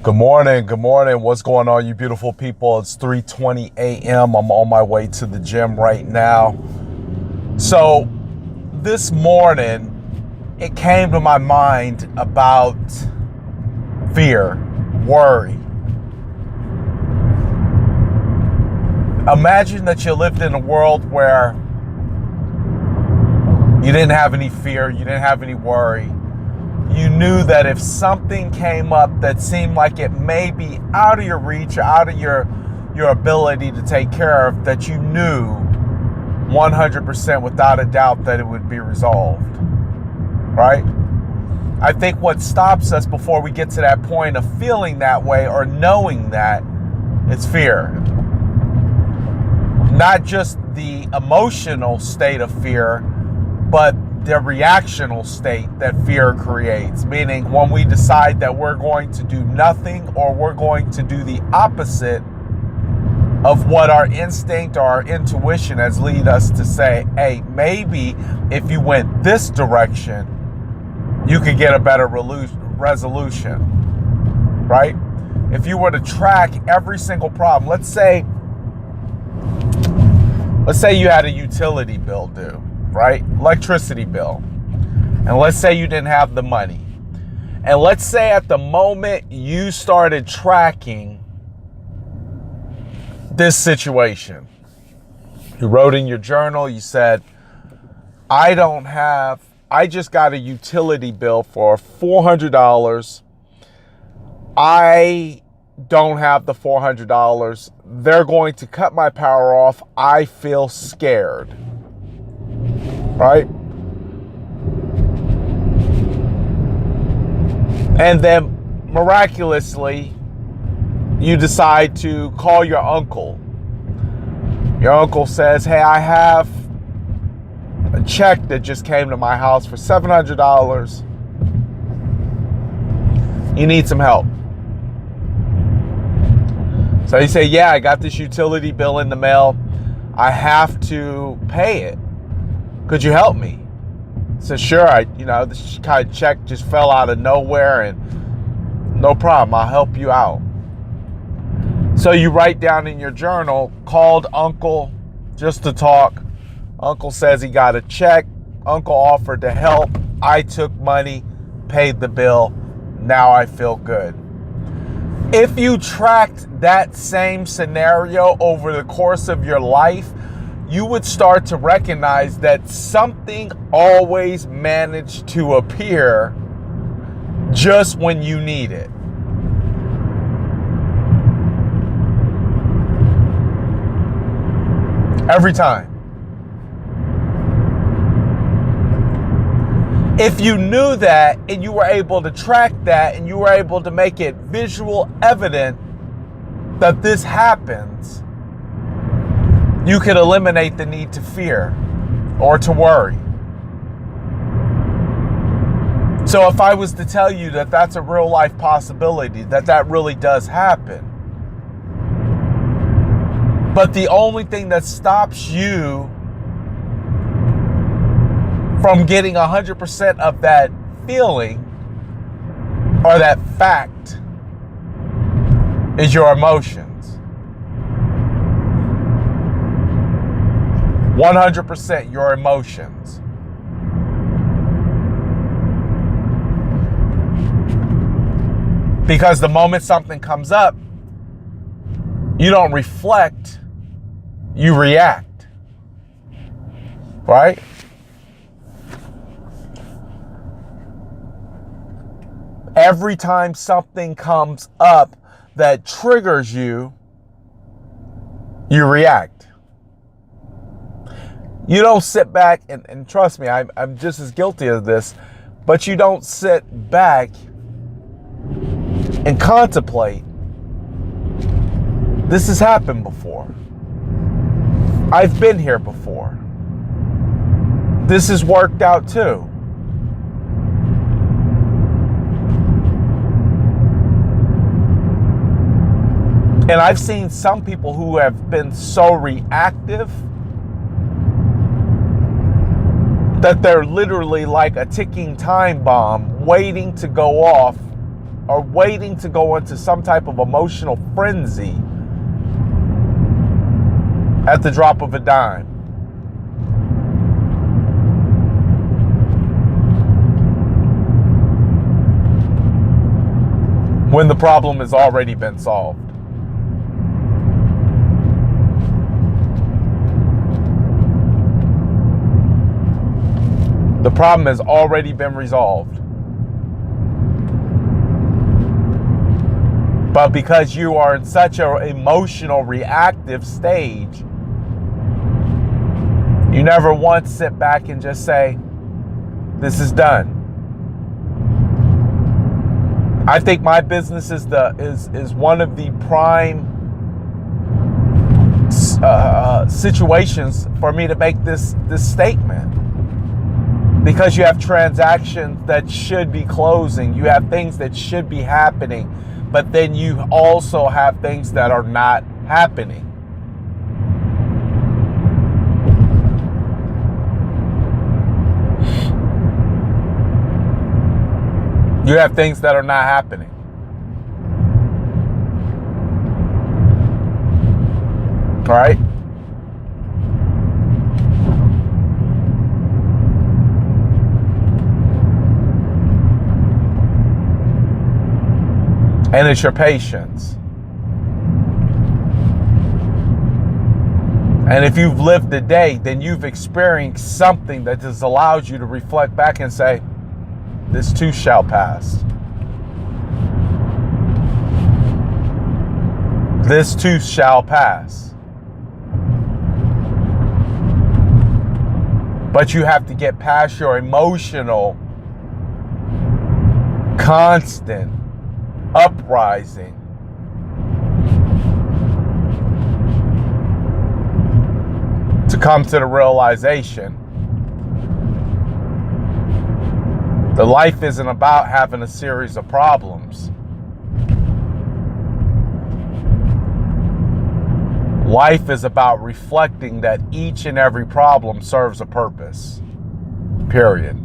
Good morning. Good morning. What's going on, you beautiful people? It's 3:20 a.m. I'm on my way to the gym right now. So this morning, it came to my mind about fear, worry. Imagine that you lived in a world where you didn't have any fear, you didn't have any worry. You knew that if something came up that seemed like it may be out of your reach, out of your ability to take care of, that you knew 100% without a doubt that it would be resolved, right? I think what stops us before we get to that point of feeling that way or knowing that is fear. Not just the emotional state of fear, but the reactional state that fear creates, meaning when we decide that we're going to do nothing or we're going to do the opposite of what our instinct or our intuition has led us to say, hey, maybe if you went this direction, you could get a better resolution, right? If you were to track every single problem, let's say you had a utility bill due, right? Electricity bill. And let's say you didn't have the money. And let's say at the moment you started tracking this situation. You wrote in your journal, you said, I just got a utility bill for $400. I don't have the $400. They're going to cut my power off. I feel scared. Right? And then miraculously, you decide to call your uncle. Your uncle says, hey, I have a check that just came to my house for $700. You need some help. So you say, yeah, I got this utility bill in the mail. I have to pay it. Could you help me? I said, sure. This kind of check just fell out of nowhere and no problem. I'll help you out. So you write down in your journal, called Uncle just to talk. Uncle says he got a check. Uncle offered to help. I took money, paid the bill. Now I feel good. If you tracked that same scenario over the course of your life, you would start to recognize that something always managed to appear just when you need it. Every time. If you knew that and you were able to track that and you were able to make it visual evident that this happens, you could eliminate the need to fear or to worry. So if I was to tell you that that's a real life possibility, that really does happen, but the only thing that stops you from getting 100% of that feeling or that fact is your emotions. 100% your emotions. Because the moment something comes up, you don't reflect, you react. Right? Every time something comes up that triggers you, you react. You don't sit back, and trust me, I'm just as guilty of this, but you don't sit back and contemplate. This has happened before. I've been here before. This has worked out too. And I've seen some people who have been so reactive that they're literally like a ticking time bomb waiting to go off are waiting to go into some type of emotional frenzy at the drop of a dime. When the problem has already been solved. The problem has already been resolved. But because you are in such an emotional, reactive stage, you never once sit back and just say, this is done. I think my business is one of the prime situations for me to make this statement. Because you have transactions that should be closing, you have things that should be happening, but then you also have things that are not happening. You have things that are not happening. All right? And it's your patience. And if you've lived the day, then you've experienced something that just allows you to reflect back and say, this too shall pass. This too shall pass. But you have to get past your emotional, constant uprising to come to the realization that life isn't about having a series of problems. Life is about reflecting that each and every problem serves a purpose. Period.